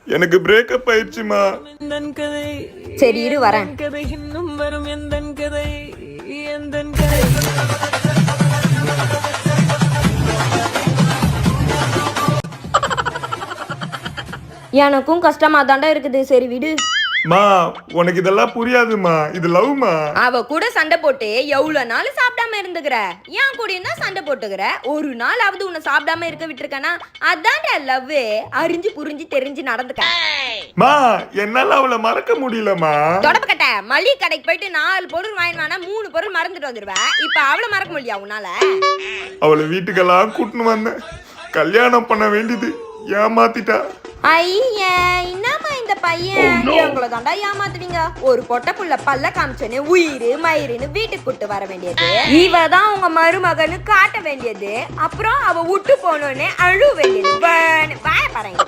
எனக்கு பிரேக்கப் ஆயிடுச்சுமா. சரி இரு வரேன். இன்னும் வரும் எந்தன் கதை எந்தன் கதை. எனக்கும் கஷ்டமா தாண்டா இருக்குது. சரி விடு. மா உனக்கு இதெல்லாம் புரியாதுமா, இது லவ்மா. அவ கூட சண்டை போட்டு எவ்வளவு நாள் சாப்பிடாம இருந்துக்கிற? ஏன் கூட தான் சண்டை போட்டுக்கிற? ஒரு நாளாவது உன்னை சாப்பிடாம இருக்க விட்டுருக்கனா? அதான்டா லவ். அறிஞ்சு புரிஞ்சு தெரிஞ்சு நடந்துக்க. மா என்னால அவளை மறக்க முடியலமா. தொடப்பு கட்ட மளிகை கடைக்கு போயிட்டு 4 பொருள் வாங்கினா 3 பொருள் மறந்துட்டு வந்துருவேன். இப்ப அவளை மறக்க முடியா உன்னால? அவளை வீட்டுக்கெல்லாம் கூட்டின்னு வந்தேன், கல்யாணம் பண்ண வேண்டியது ஏமாத்திட்டா. ஐயா என்னம்மா இந்த பையன் உங்களை தாண்டா ஏமாத்துவீங்க. ஒரு பொட்டை புள்ள பல்ல காமிச்சோன்னு உயிரு மயிருன்னு வீட்டுக்கு கூட்டு வர வேண்டியது. இவ தான் உங்க மருமகன்னு காட்ட வேண்டியது. அப்புறம் அவ விட்டு போனோன்னு அழுவ வேண்டியது. வாய பாருங்க.